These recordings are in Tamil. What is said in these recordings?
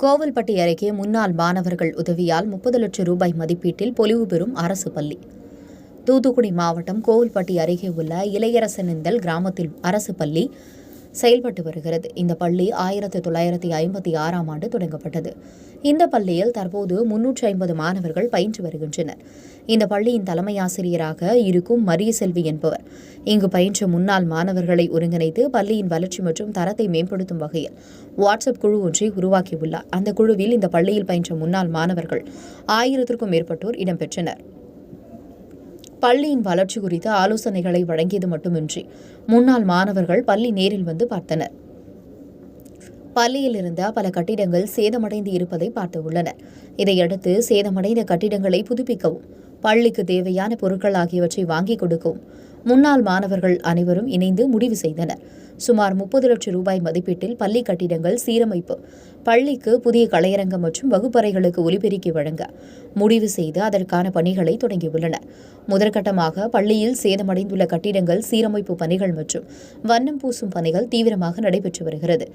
கோவில்பட்டி அருகே முன்னாள் மாணவர்கள் உதவியால் 30 லட்சம் ரூபாய் மதிப்பீட்டில் பொலிவு பெறும் அரசு பள்ளி. தூத்துக்குடி மாவட்டம் கோவில்பட்டி அருகே உள்ள இளையரசனேந்தல் கிராமத்தில் அரசு பள்ளி செயல்பட்டு வருகிறது. இந்த பள்ளி 1956ஆம் ஆண்டு தொடங்கப்பட்டது. இந்த பள்ளியில் தற்போது 350 மாணவர்கள் பயின்று வருகின்றனர். இந்த பள்ளியின் தலைமை ஆசிரியராக இருக்கும் மரியசெல்வி என்பவர் இங்கு பயின்ற முன்னாள் மாணவர்களை ஒருங்கிணைத்து பள்ளியின் வளர்ச்சி மற்றும் தரத்தை மேம்படுத்தும் வகையில் வாட்ஸ்அப் குழு ஒன்றை உருவாக்கியுள்ளார். அந்த குழுவில் இந்த பள்ளியில் பயின்ற முன்னாள் மாணவர்கள் 1000க்கும் மேற்பட்டோர் இடம்பெற்றனர். பள்ளியின் வளர்ச்சி குறித்த ஆலோசனைகளை வழங்கியது மட்டுமின்றி முன்னாள் மாணவர்கள் பள்ளி நேரில் வந்து பார்த்தனர். பள்ளியில் இருந்த பல கட்டிடங்கள் சேதமடைந்து இருப்பதை பார்த்து உள்ளனர். இதையடுத்து சேதமடைந்த கட்டிடங்களை புதுப்பிக்கவும், பள்ளிக்கு தேவையான பொருட்கள் ஆகியவற்றை வாங்கிக் கொடுக்கவும் முன்னாள் மாணவர்கள் அனைவரும் இணைந்து முடிவு செய்தனர். சுமார் 30 லட்சம் ரூபாய் மதிப்பீட்டில் பள்ளி கட்டிடங்கள் சீரமைப்பு, பள்ளிக்கு புதிய கலையரங்கம் மற்றும் வகுப்பறைகளுக்கு ஒலிபெருக்கி வழங்க முடிவு செய்து அதற்கான பணிகளை தொடங்கியுள்ளனர். முதற்கட்டமாக பள்ளியில் சேதமடைந்துள்ள கட்டிடங்கள் சீரமைப்பு பணிகள் மற்றும் வண்ணம் பூசும் பணிகள் தீவிரமாக நடைபெற்று வருகிறது.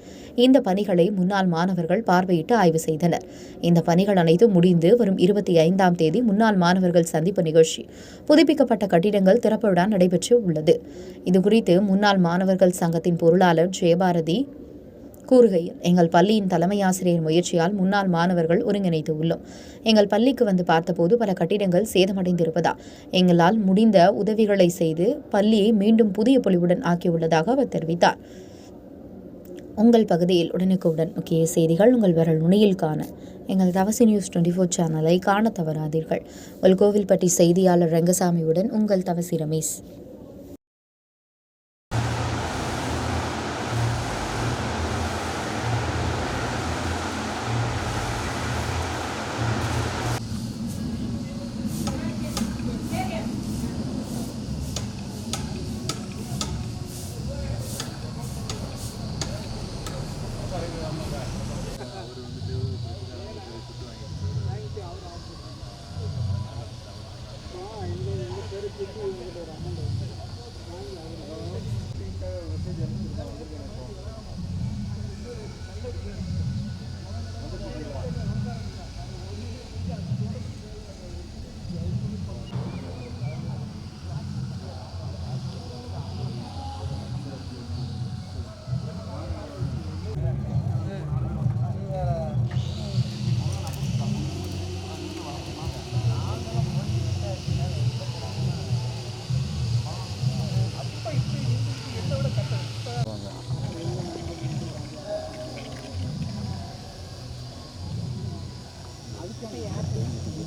இந்த பணிகளை முன்னாள் மாணவர்கள் பார்வையிட்டு ஆய்வு செய்தனர். இந்த பணிகள் அனைத்தும் முடிந்து வரும் 25ஆம் தேதி முன்னாள் மாணவர்கள் சந்திப்பு நிகழ்ச்சி புதுப்பிக்கப்பட்ட கட்டிடங்கள் திறப்புடன் நடைபெற்று உள்ளது. இதுகுறித்து முன்னாள் மாணவர்கள் சங்கத்தின் பொருளாளர் ஜெயபாரதி கூறுகையில், எங்கள் பள்ளியின் தலைமை ஆசிரியர் முயற்சியால் முன்னாள் மாணவர்கள் ஒருங்கிணைத்து உள்ளோம். எங்கள் பள்ளிக்கு வந்து பார்த்தபோது பல கட்டிடங்கள் சேதமடைந்திருப்பதால் எங்களால் முடிந்த உதவிகளை செய்து பள்ளியை மீண்டும் புதிய பொலிவுடன் ஆக்கியுள்ளதாக அவர் தெரிவித்தார். உங்கள் பகுதியில் உடனுக்குடன் முக்கிய செய்திகள் உங்கள் விரல் நுனியில் காண எங்கள் தவசி நியூஸ் 24 சேனலை காண தவறாதீர்கள். உங்கள் கோவில்பட்டி செய்தியாளர் ரங்கசாமியுடன் உங்கள் தவசி ரமேஷ்.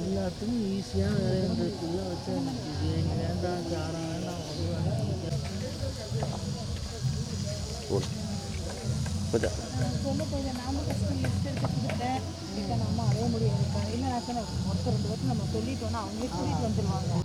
எல்லாத்துக்கும் ஈஸியாக வேலைன்றதுக்குள்ளே வச்சு வேண்டாம் யாரும் வேண்டாம் நாம கஷ்டம் லிஸ்ட் எடுத்து கொடுத்தேன். இப்போ நம்ம அடைய முடியாது. இல்லை ஒருத்தர் 2 வருஷம் நம்ம சொல்லிட்டோம்னா அவங்களே கூட்டிகிட்டு வந்துடுவாங்க.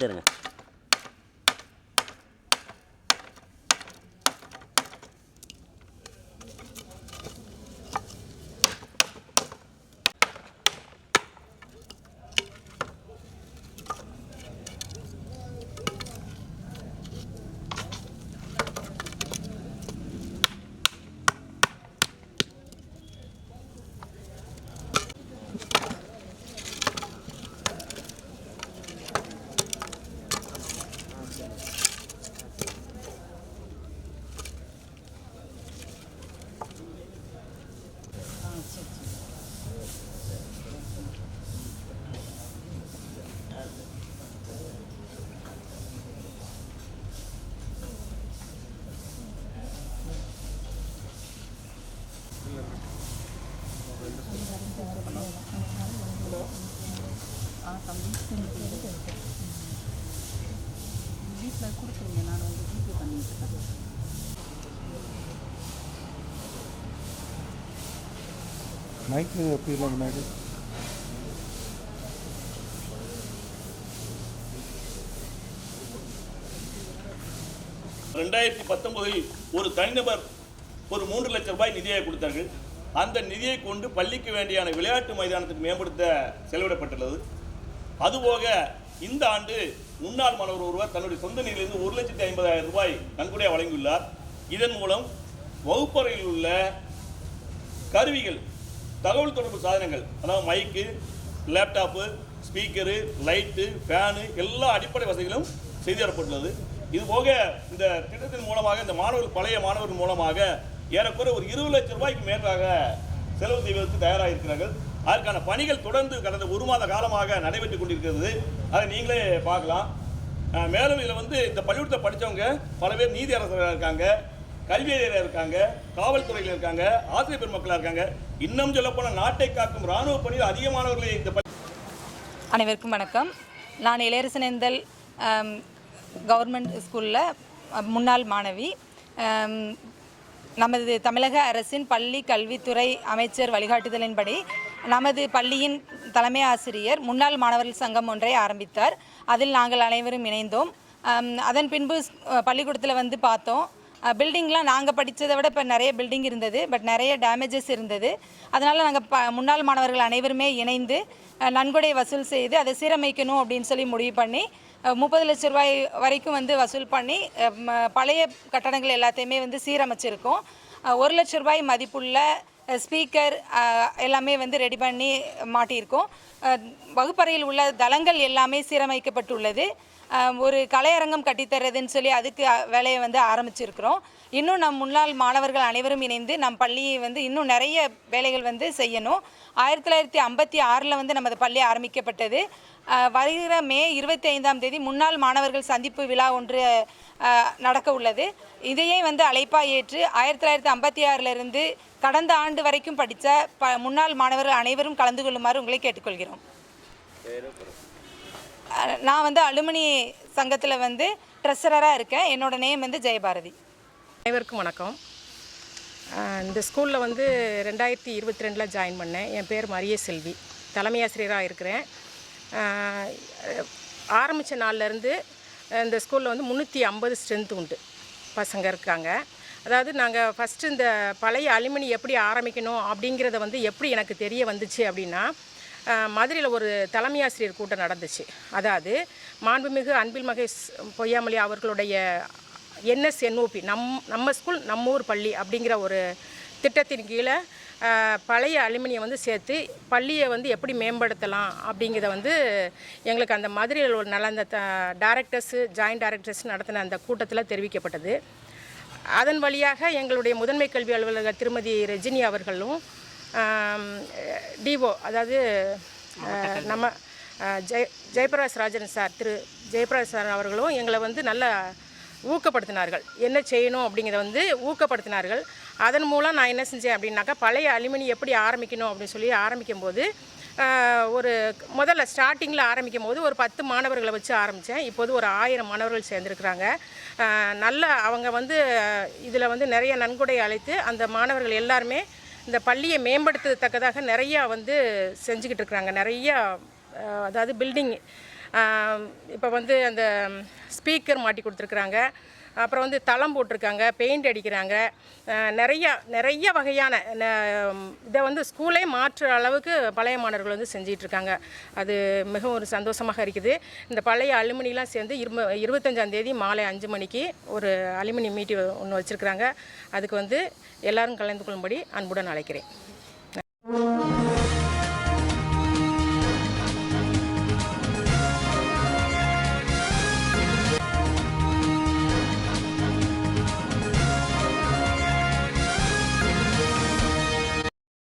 சரிங்க. வீட்டில் கொடுத்துருங்க, நான் வந்து ஜிபே பண்ணிட்டுருக்கேன். மைக்கு எப்படி முன்னாடி 2019 ஒரு தனிநபர் ஒரு 3 லட்சம் ரூபாய் நிதியை கொடுத்தார்கள். அந்த நிதியை கொண்டு பள்ளிக்கு வேண்டியான விளையாட்டு மைதானத்துக்கு மேம்படுத்த செலவிடப்பட்டுள்ளது. அதுபோக இந்த ஆண்டு முன்னாள் மாணவர் ஒருவர் தன்னுடைய சொந்த நிதியிலிருந்து 1,50,000 ரூபாய் நன்கொடையாக வழங்கியுள்ளார். இதன் மூலம் வகுப்பறையில் உள்ள கருவிகள், தகவல் தொடர்பு சாதனங்கள், அதாவது மைக்கு, லேப்டாப்பு, ஸ்பீக்கரு, லைட்டு, ஃபேனு எல்லா அடிப்படை வசதிகளும் செய்து தரப்பட்டுள்ளது. இதுபோக இந்த திட்டத்தின் மூலமாக இந்த மாணவர்கள், பழைய மாணவர்கள் மூலமாக ஏறக்குறை ஒரு 20 லட்சம் ரூபாய்க்கு மேலாக செலவு செய்வதற்கு தயாராக இருக்கிறார்கள். அதற்கான பணிகள் தொடர்ந்து கடந்த 1 மாத காலமாக நடைபெற்று கொண்டிருக்கிறது. அதை நீங்களே பார்க்கலாம். மேலும் இதில் வந்து இந்த பள்ளிக்கூடத்தை படித்தவங்க பல பேர் நீதி அரசராக இருக்காங்க, கல்வியறிஞராக இருக்காங்க, காவல்துறையில் இருக்காங்க, ஆசிரியர் பெருமக்களாக இருக்காங்க. இன்னும் சொல்லப்போனால் நாட்டை காக்கும் இராணுவ பணியில் அதிகமானவர்களை இந்த அனைவருக்கும் வணக்கம். நான் இளையரசனேந்தல் கவர்மெண்ட் ஸ்கூலில் முன்னாள் மாணவி. நமது தமிழக அரசின் பள்ளி கல்வித்துறை அமைச்சர் வழிகாட்டுதலின்படி நமது பள்ளியின் தலைமை ஆசிரியர் முன்னாள் மாணவர்கள் சங்கம் ஒன்றை ஆரம்பித்தார். அதில் நாங்கள் அனைவரும் இணைந்தோம். அதன் பின்பு பள்ளிக்கூடத்தில் வந்து பார்த்தோம். பில்டிங்லாம் நாங்கள் படித்ததை விட இப்போ நிறைய பில்டிங் இருந்தது, பட் நிறைய டேமேஜஸ் இருந்தது. அதனால் நாங்கள் முன்னாள் மாணவர்கள் அனைவருமே இணைந்து நன்கொடை வசூல் செய்து அதை சீரமைக்கணும் அப்படின்னு சொல்லி முடிவு பண்ணி 30 லட்சம் ரூபாய் வரைக்கும் வந்து வசூல் பண்ணி பழைய கட்டடங்கள் எல்லாத்தையுமே வந்து சீரமைச்சிருக்கோம். 1 லட்சம் ரூபாய் மதிப்புள்ள ஸ்பீக்கர் எல்லாமே வந்து ரெடி பண்ணி மாட்டியிருக்கோம். வகுப்பறையில் உள்ள தளங்கள் எல்லாமே சீரமைக்கப்பட்டுள்ளது. ஒரு கலையரங்கம் கட்டித்தரதுன்னு சொல்லி அதுக்கு வேலையை வந்து ஆரம்பிச்சிருக்கிறோம். இன்னும் நம் முன்னாள் மாணவர்கள் அனைவரும் இணைந்து நம் பள்ளியை வந்து இன்னும் நிறைய வேலைகள் வந்து செய்யணும். 1956 வந்து நமது பள்ளி ஆரம்பிக்கப்பட்டது. வருகிற மே 25ஆம் தேதி முன்னாள் மாணவர்கள் சந்திப்பு விழா ஒன்று நடக்க உள்ளது. இதையே வந்து அழைப்பாக ஏற்று 1956 கடந்த ஆண்டு வரைக்கும் படித்த முன்னாள் மாணவர்கள் அனைவரும் கலந்து கொள்ளுமாறு உங்களை கேட்டுக்கொள்கிறோம். நான் வந்து அலுமினி சங்கத்தில் வந்து ட்ரெஸரராக இருக்கேன். என்னோட நேம் வந்து ஜெயபாரதி. அனைவருக்கும் வணக்கம். இந்த ஸ்கூலில் வந்து 2022 ஜாயின் பண்ணேன். என் பேர் மரியசெல்வி, தலைமை ஆசிரியராக இருக்கிறேன். ஆரம்பித்த நாள்லேருந்து இந்த ஸ்கூலில் வந்து 350 ஸ்ட்ரென்த் உண்டு பசங்க இருக்காங்க. அதாவது நாங்கள் ஃபஸ்ட்டு இந்த பழைய அலுமினி எப்படி ஆரம்பிக்கணும் அப்படிங்கிறத வந்து எப்படி எனக்கு தெரிய வந்துச்சு அப்படின்னா, மதுரையில் ஒரு தலைமை ஆசிரியர் கூட்டம் நடந்துச்சு. அதாவது மாண்புமிகு அன்பில் மகேஷ் பொய்யாமொழி அவர்களுடைய NSNOP நம்ம ஸ்கூல் நம்ம ஊர் பள்ளி அப்படிங்கிற ஒரு திட்டத்தின் கீழே பழைய அலுமினியை வந்து சேர்த்து பள்ளியை வந்து எப்படி மேம்படுத்தலாம் அப்படிங்கிறத வந்து எங்களுக்கு அந்த மதுரையில் ஒரு நல்ல அந்த டைரக்டர்ஸு ஜாயின்ட் டைரக்டர்ஸ் நடத்தின அந்த கூட்டத்தில் தெரிவிக்கப்பட்டது. அதன் வழியாக எங்களுடைய முதன்மை கல்வி அலுவலர் திருமதி ரஜினி அவர்களும் டிஓ அதாவது நம்ம ஜெயபிரகாஷ் ராஜன் சார், திரு ஜெயபிரகாஷ் சார் அவர்களும் எங்களை வந்து நல்லா ஊக்கப்படுத்தினார்கள். என்ன செய்யணும் அப்படிங்கிறத வந்து ஊக்கப்படுத்தினார்கள். அதன் மூலம் நான் என்ன செஞ்சேன் அப்படின்னாக்கா, பழைய அலுமினி எப்படி ஆரம்பிக்கணும் அப்படின்னு சொல்லி ஆரம்பிக்கும்போது ஒரு முதல்ல ஸ்டார்டிங்கில் ஆரம்பிக்கும் போது ஒரு 10 மாணவர்களை வச்சு ஆரம்பித்தேன். இப்போது ஒரு 1000 மாணவர்கள் சேர்ந்துருக்குறாங்க. நல்ல அவங்க வந்து இதில் வந்து நிறைய நன்கொடை அழைத்து அந்த மாணவர்கள் எல்லாருமே இந்த பள்ளியை மேம்படுத்தத்தக்கதாக நிறையா வந்து செஞ்சுக்கிட்டு இருக்கிறாங்க. நிறையா அதாவது பில்டிங் இப்போ வந்து அந்த ஸ்பீக்கர் மாட்டி கொடுத்துருக்குறாங்க, அப்புறம் வந்து தளம் போட்டிருக்காங்க, பெயிண்ட் அடிக்கிறாங்க. நிறைய வகையான இதை வந்து ஸ்கூலே மாற்றுற அளவுக்கு பழைய மாணவர்கள் வந்து செஞ்சிகிட்ருக்காங்க. அது மிகவும் ஒரு சந்தோஷமாக இருக்குது. இந்த பழைய அலுமினிலாம் சேர்ந்து 25ஆம் தேதி மாலை 5 மணிக்கு ஒரு அலுமினி மீட்டிங் ஒன்று வச்சுருக்குறாங்க. அதுக்கு வந்து எல்லோரும் கலந்து கொள்ளும்படி அன்புடன் அழைக்கிறேன்.